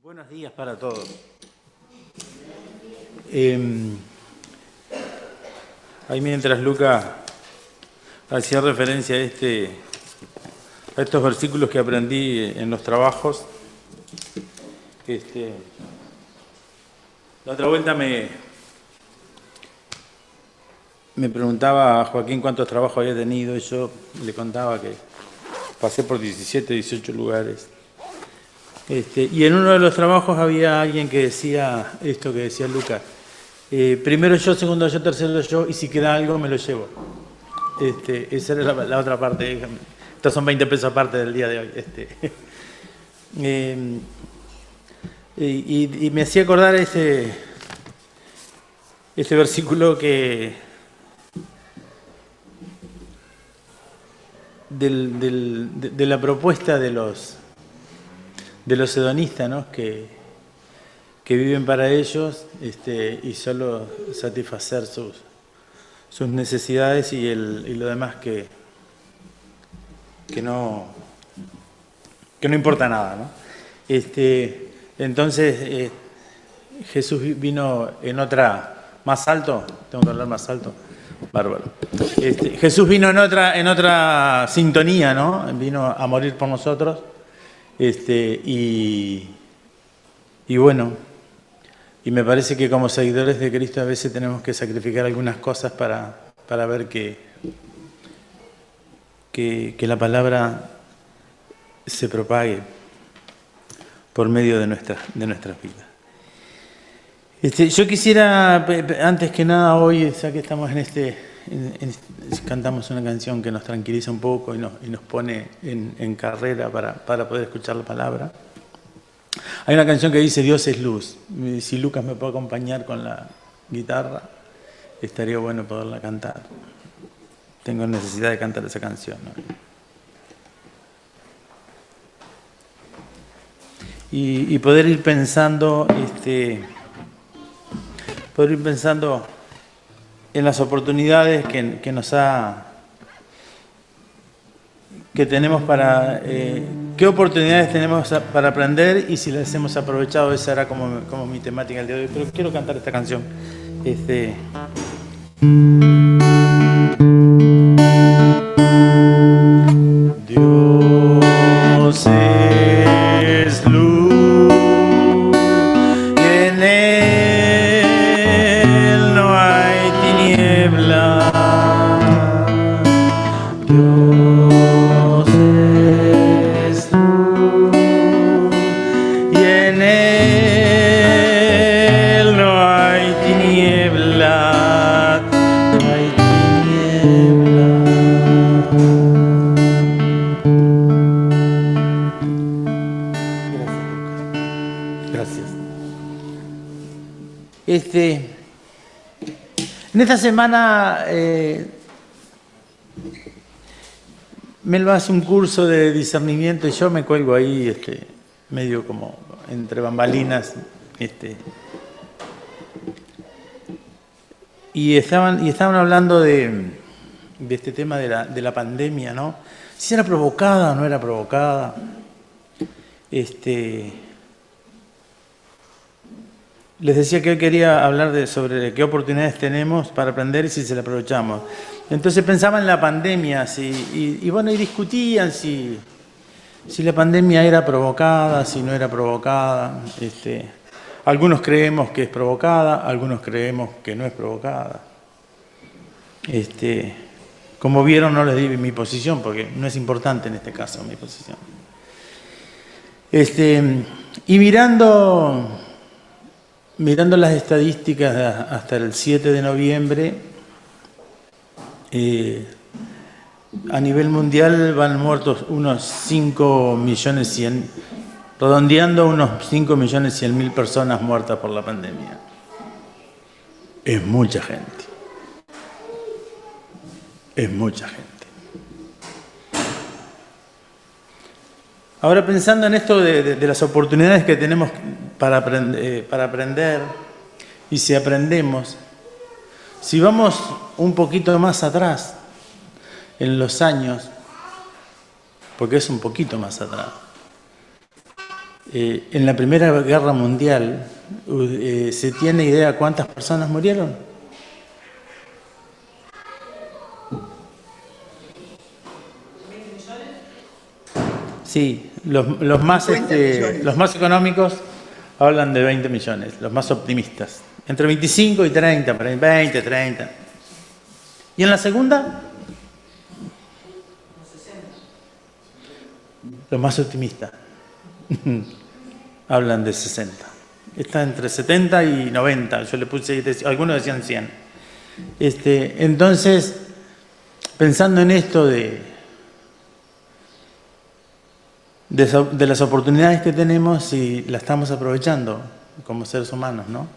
Buenos días para todos. Ahí mientras Luca hacía referencia a estos versículos que aprendí en los trabajos, la otra vuelta me preguntaba a Joaquín cuántos trabajos había tenido y yo le contaba que pasé por 17, 18 lugares. Y en uno de los trabajos había alguien que decía esto que decía Lucas: primero yo, segundo yo, tercero yo, y si queda algo me lo llevo. Esa era la otra parte. Estos son 20 pesos aparte del día de hoy. Y me hacía acordar este versículo de la propuesta de los hedonistas, ¿no? que viven para ellos y solo satisfacer sus necesidades y lo demás que no importa nada, ¿no? Entonces Jesús vino en otra, más alto, tengo que hablar más alto, bárbaro. Jesús vino en otra sintonía, ¿no? Vino a morir por nosotros. Y bueno, y me parece que como seguidores de Cristo a veces tenemos que sacrificar algunas cosas para ver que la palabra se propague por medio de nuestras vidas. Yo quisiera, antes que nada hoy, ya que estamos cantamos una canción que nos tranquiliza un poco y nos pone en carrera para poder escuchar la palabra. Hay una canción que dice Dios es luz. Si Lucas me puede acompañar con la guitarra, estaría bueno poderla cantar. Tengo necesidad de cantar esa canción, ¿no? Y poder ir pensando, en las oportunidades que tenemos para qué oportunidades tenemos para aprender y si las hemos aprovechado. Esa era como mi temática el día de hoy, pero quiero cantar esta canción. Dios es luz y en él no hay tiniebla. Dios es luz y en él no hay tiniebla, no hay tiniebla. Gracias. En esta semana Melba hace un curso de discernimiento y yo me cuelgo ahí, medio como entre bambalinas, y estaban hablando de este tema de la pandemia, ¿no? Si era provocada o no era provocada. Les decía que hoy quería hablar sobre qué oportunidades tenemos para aprender y si se las aprovechamos. Entonces pensaba en la pandemia, y discutían si la pandemia era provocada, si no era provocada. Algunos creemos que es provocada, algunos creemos que no es provocada. Como vieron, no les di mi posición, porque no es importante en este caso mi posición. Y mirando las estadísticas hasta el 7 de noviembre, a nivel mundial van muertos unos 5.100.000, redondeando unos 5.100.000 personas muertas por la pandemia. Es mucha gente. Es mucha gente. Ahora pensando en esto de las oportunidades que tenemos para aprender, y si aprendemos, si vamos un poquito más atrás en los años, porque es un poquito más atrás, En la Primera Guerra Mundial, ¿se tiene idea cuántas personas murieron? Sí, los más económicos hablan de 20 millones, los más optimistas. Entre 25 y 30, 20, 30. ¿Y en la segunda? Los más optimistas hablan de 60. Está entre 70 y 90. Yo le puse, algunos decían 100. Entonces, pensando en esto de las oportunidades que tenemos y las estamos aprovechando como seres humanos, ¿no?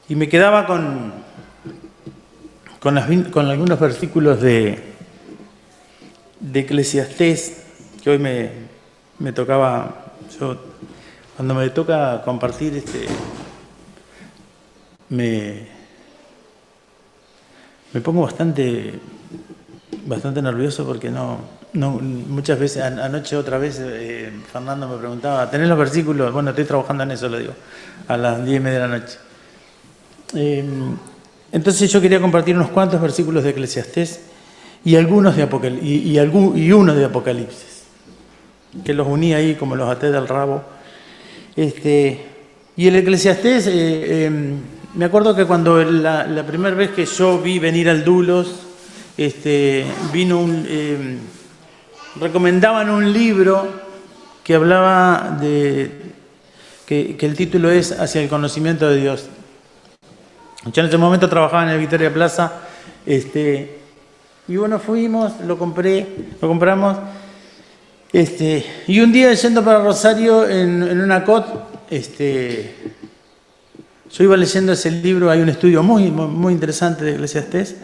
Y me quedaba con algunos versículos de Eclesiastés, que hoy me tocaba, cuando me toca compartir, me pongo bastante nervioso porque muchas veces, anoche otra vez Fernando me preguntaba, ¿tenés los versículos? Bueno, estoy trabajando en eso, lo digo, a las 10:30 de la noche. Entonces yo quería compartir unos cuantos versículos de Eclesiastés y algunos de y uno de Apocalipsis, que los uní ahí como los até del rabo. Y el Eclesiastés, me acuerdo que cuando la primera vez que yo vi venir al Dulos, vino recomendaban un libro que hablaba que el título es Hacia el conocimiento de Dios. Yo en ese momento trabajaba en el Victoria Plaza, y bueno, fuimos, lo compramos, y un día yendo para Rosario en una COT, yo iba leyendo ese libro, hay un estudio muy, muy interesante de Eclesiastés,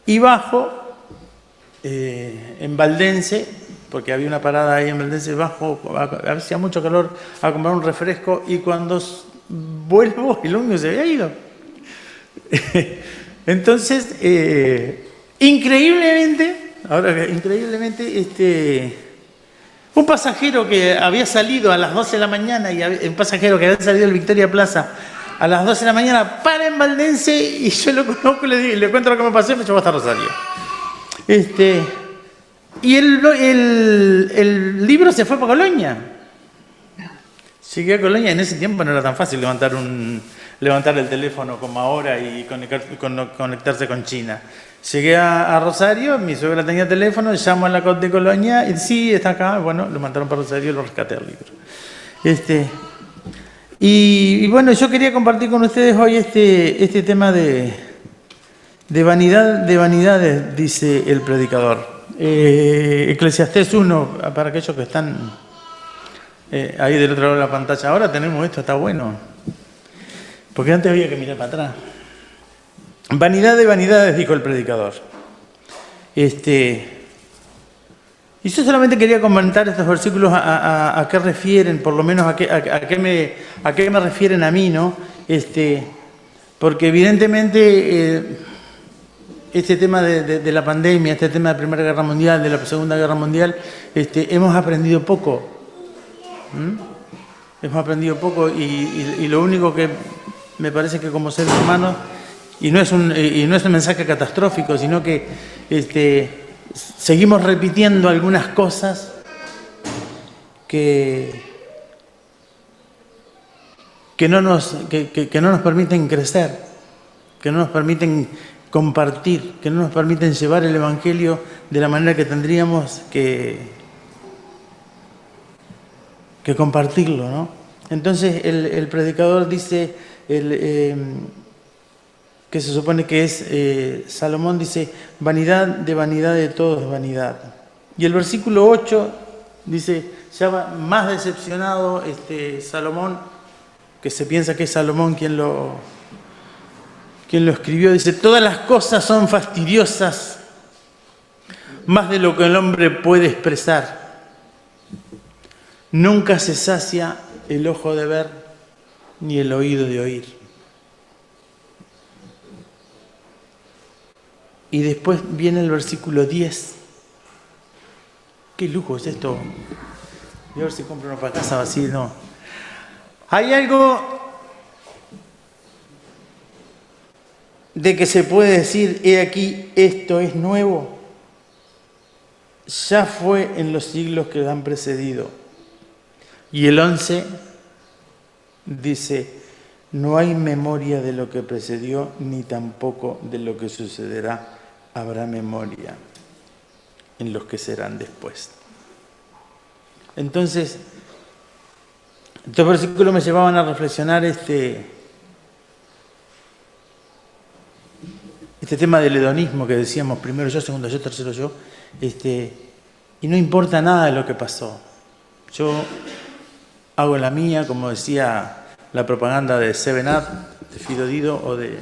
y bajo en Valdense, porque había una parada ahí en Valdense, bajo, hacía mucho calor, a comprar un refresco, y cuando vuelvo, el ómnibus se había ido. Entonces, increíblemente, un pasajero que había salido a las 12 de la mañana, y un pasajero que había salido del Victoria Plaza a las 12 de la mañana, para en Valdense, y yo lo conozco, le cuento lo que me pasó y me llevó hasta Rosario. Y el libro se fue para Colonia. Llegué a Colonia, en ese tiempo no era tan fácil levantar el teléfono como ahora y conectarse con China. Llegué a Rosario, mi suegra tenía teléfono, llamo a la COT de Colonia, y sí, está acá, bueno, lo mandaron para Rosario y lo rescaté al libro. Y bueno, yo quería compartir con ustedes hoy este tema de vanidades, dice el predicador. Eclesiastés 1, para aquellos que están ahí del otro lado de la pantalla. Ahora tenemos esto, está bueno. Porque antes había que mirar para atrás. Vanidad de vanidades, dijo el predicador. Y yo solamente quería comentar estos versículos a qué refieren, por lo menos a qué me refieren a mí, ¿no? Porque evidentemente este tema de la pandemia, este tema de la Primera Guerra Mundial, de la Segunda Guerra Mundial, hemos aprendido poco. Hemos aprendido poco y lo único que me parece que como seres humanos, y no es un mensaje catastrófico, sino que seguimos repitiendo algunas cosas que no nos permiten crecer, que no nos permiten compartir, que no nos permiten llevar el Evangelio de la manera que tendríamos que compartirlo, ¿no? Entonces el predicador dice, que se supone que es, Salomón dice, vanidad de todo es vanidad. Y el versículo 8 dice, ya va más decepcionado Salomón, que se piensa que es Salomón quien lo escribió, dice, todas las cosas son fastidiosas, más de lo que el hombre puede expresar. Nunca se sacia el ojo de ver, ni el oído de oír. Y después viene el versículo 10. ¿Qué lujo es esto? Voy a ver si compro uno para casa así, no. Hay algo de que se puede decir, he aquí, esto es nuevo. Ya fue en los siglos que han precedido. Y el 11 dice, no hay memoria de lo que precedió, ni tampoco de lo que sucederá. Habrá memoria en los que serán después. Entonces, estos versículos me llevaban a reflexionar este tema del hedonismo que decíamos, primero yo, segundo yo, tercero yo, y no importa nada de lo que pasó. Yo hago la mía, como decía la propaganda de 7up, de Fido Dido, o de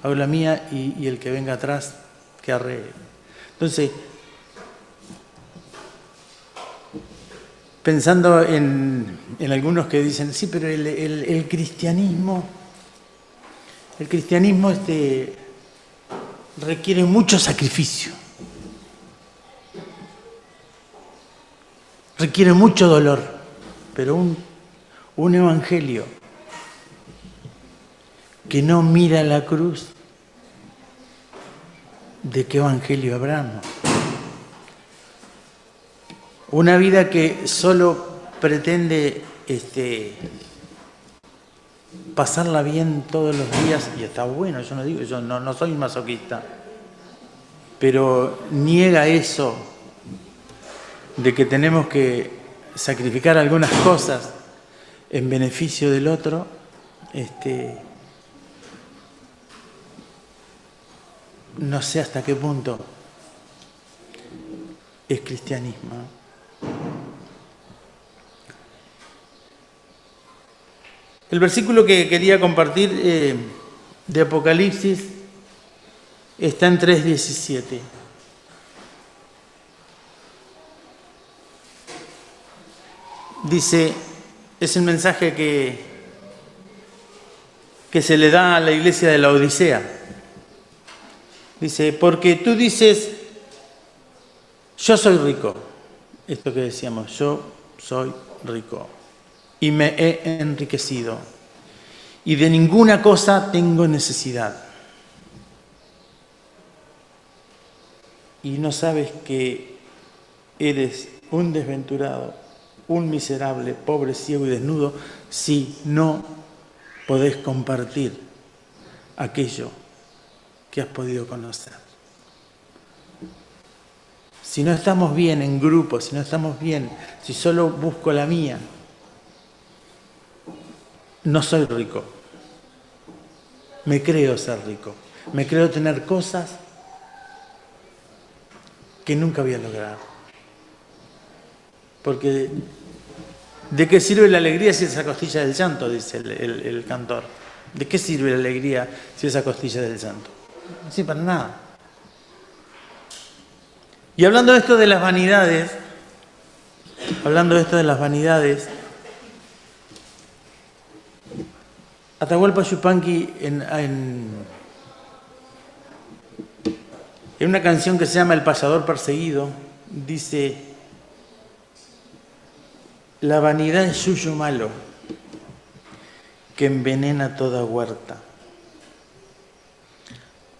hago la mía y el que venga atrás, que arregle. Entonces, pensando en algunos que dicen, sí, pero el cristianismo requiere mucho sacrificio, requiere mucho dolor, pero un evangelio que no mira la cruz, ¿de qué evangelio hablamos? Una vida que solo pretende pasarla bien todos los días, y está bueno, yo no digo, yo no soy masoquista, pero niega eso de que tenemos que sacrificar algunas cosas en beneficio del otro, no sé hasta qué punto es cristianismo. El versículo que quería compartir de Apocalipsis está en 3:17. Dice, es el mensaje que se le da a la iglesia de la Odisea. Dice, porque tú dices, yo soy rico. Esto que decíamos, yo soy rico. Y me he enriquecido. Y de ninguna cosa tengo necesidad. Y no sabes que eres un desventurado, un miserable, pobre, ciego y desnudo, si no podés compartir aquello que has podido conocer. Si no estamos bien en grupo, si no estamos bien, si solo busco la mía, no soy rico. Me creo ser rico. Me creo tener cosas que nunca voy a lograr. Porque ¿de qué sirve la alegría si es a costilla del llanto? Dice el cantor. ¿De qué sirve la alegría si es a costilla del llanto? No sirve para nada. Y hablando de esto de las vanidades, Atahualpa Yupanqui en una canción que se llama El payador perseguido, dice, la vanidad es yuyo malo que envenena toda huerta.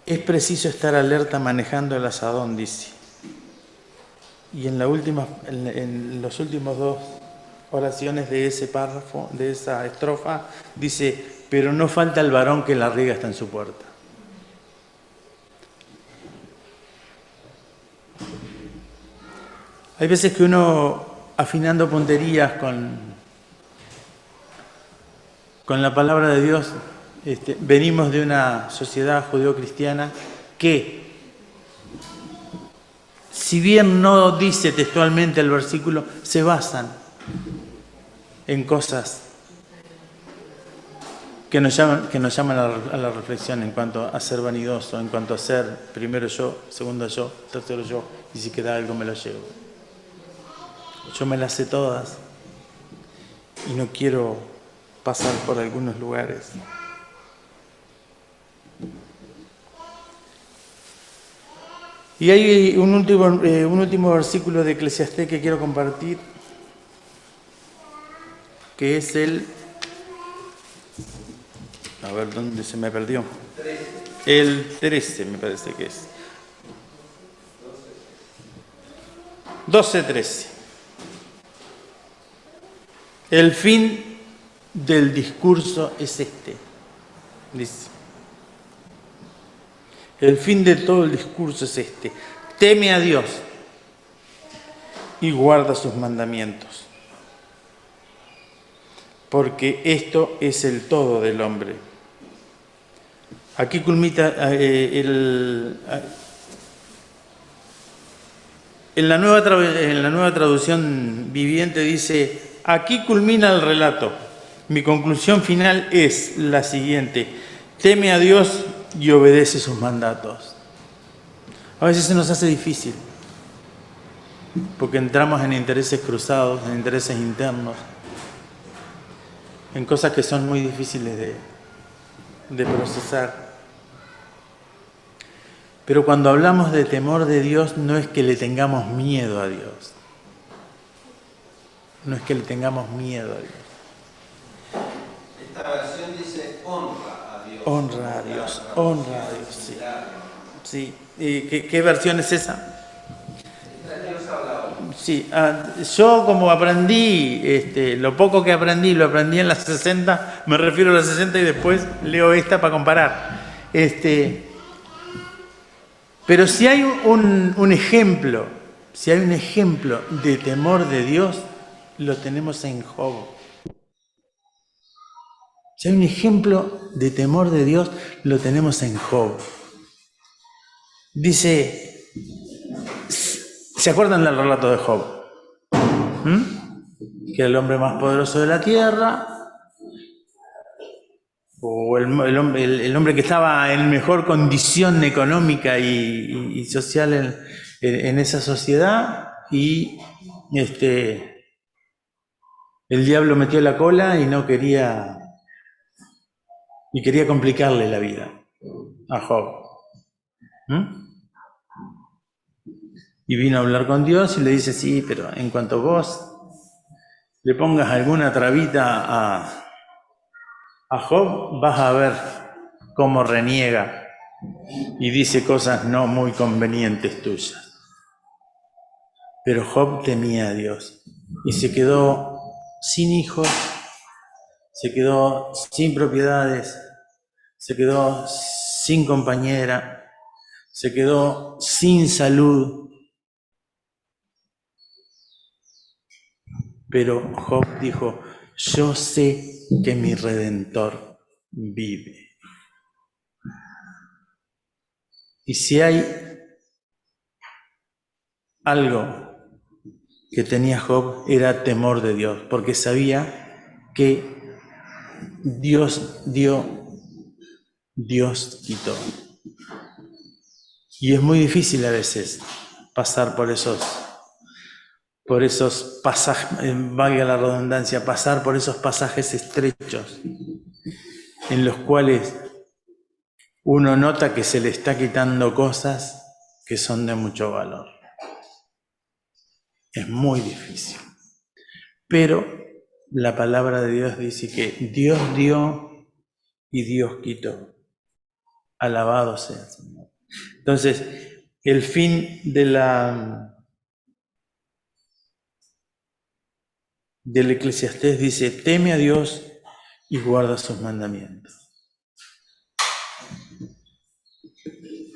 Es preciso estar alerta manejando el asadón, dice. Y en los últimos dos oraciones de ese párrafo, de esa estrofa, dice, pero no falta el varón que la riega está en su puerta. Hay veces que uno, afinando punterías con la palabra de Dios, venimos de una sociedad judeocristiana que, si bien no dice textualmente el versículo, se basan en cosas que nos llaman a la reflexión en cuanto a ser vanidoso, en cuanto a ser primero yo, segundo yo, tercero yo, y si queda algo me lo llevo. Yo me las sé todas y no quiero pasar por algunos lugares. Y hay un último versículo de Eclesiastés que quiero compartir, que es el... A ver, ¿dónde se me perdió? El 13 me parece que es. 12:13. El fin del discurso es este, dice. El fin de todo el discurso es este. Teme a Dios y guarda sus mandamientos, porque esto es el todo del hombre. Aquí culmina en la nueva traducción viviente dice, aquí culmina el relato. Mi conclusión final es la siguiente: teme a Dios y obedece sus mandatos. A veces se nos hace difícil, porque entramos en intereses cruzados, en intereses internos, en cosas que son muy difíciles de procesar. Pero cuando hablamos de temor de Dios, no es que le tengamos miedo a Dios. No es que le tengamos miedo a Dios. Esta versión dice honra a Dios. Honra a Dios, honra a Dios, sí. Sí. ¿Qué versión es esa? Dios habla hoy. Sí, yo como aprendí, lo poco que aprendí, lo aprendí en las 60, me refiero a las 60 y después leo esta para comparar. Pero si hay un ejemplo, si hay un ejemplo de temor de Dios, lo tenemos en Job. Si hay un ejemplo de temor de Dios, lo tenemos en Job. Dice, ¿se acuerdan del relato de Job? Que era el hombre más poderoso de la tierra, o el hombre que estaba en mejor condición económica y social en esa sociedad, y el diablo metió la cola y quería complicarle la vida a Job. Y vino a hablar con Dios y le dice, sí, pero en cuanto vos le pongas alguna trabita a Job, vas a ver cómo reniega y dice cosas no muy convenientes tuyas. Pero Job temía a Dios y se quedó sin hijos, se quedó sin propiedades, se quedó sin compañera, se quedó sin salud. Pero Job dijo, yo sé que mi Redentor vive. Y si hay algo que tenía Job, era temor de Dios, porque sabía que Dios dio, Dios quitó. Y es muy difícil a veces pasar por esos pasajes, valga la redundancia, pasar por esos pasajes estrechos en los cuales uno nota que se le está quitando cosas que son de mucho valor. Es muy difícil. Pero la palabra de Dios dice que Dios dio y Dios quitó. Alabado sea el Señor. Entonces, el fin del Eclesiastés dice, teme a Dios y guarda sus mandamientos.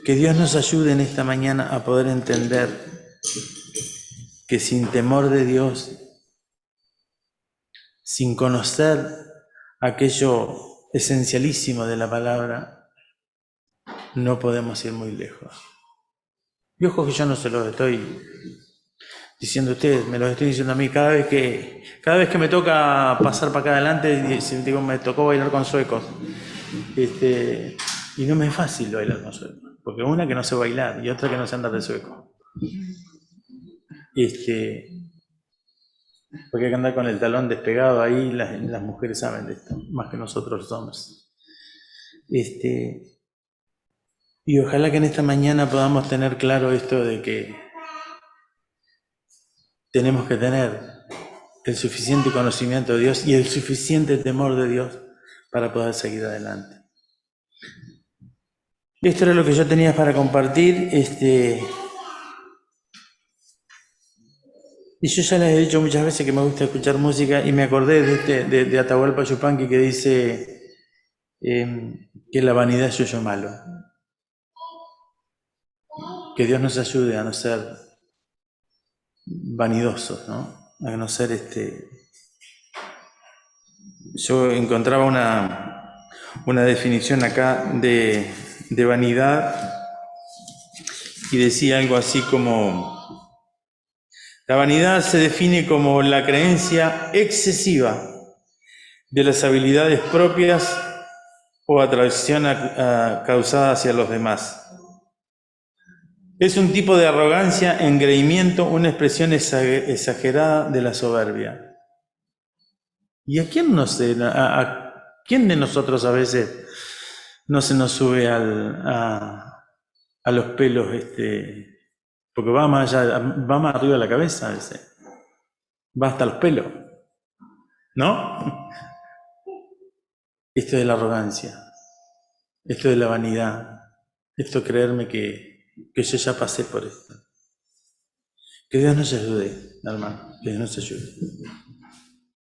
Que Dios nos ayude en esta mañana a poder entender que sin temor de Dios, sin conocer aquello esencialísimo de la palabra, no podemos ir muy lejos. Y ojo que yo no se los estoy diciendo a ustedes, me los estoy diciendo a mí cada vez que me toca pasar para acá adelante, digo, me tocó bailar con suecos. Y no me es fácil bailar con suecos, porque una que no sé bailar y otra que no sé andar de sueco. Porque hay que andar con el talón despegado ahí, las mujeres saben de esto, más que nosotros los hombres. Y ojalá que en esta mañana podamos tener claro esto de que tenemos que tener el suficiente conocimiento de Dios y el suficiente temor de Dios para poder seguir adelante. Esto era lo que yo tenía para compartir. Y yo ya les he dicho muchas veces que me gusta escuchar música y me acordé de Atahualpa Yupanqui que dice que la vanidad es suyo malo. Que Dios nos ayude a no ser vanidosos, ¿no? A no ser Yo encontraba una definición acá de vanidad y decía algo así como: la vanidad se define como la creencia excesiva de las habilidades propias o atracción causada hacia los demás. Es un tipo de arrogancia, engreimiento, una expresión exagerada de la soberbia. ¿Y a quién a quién de nosotros a veces no se nos sube a los pelos, porque va más allá, va más arriba de la cabeza a veces, va hasta los pelos, ¿no? Esto de la arrogancia, esto de la vanidad, esto de creerme que yo ya pasé por esto. Que Dios nos ayude, hermano, que Dios nos ayude.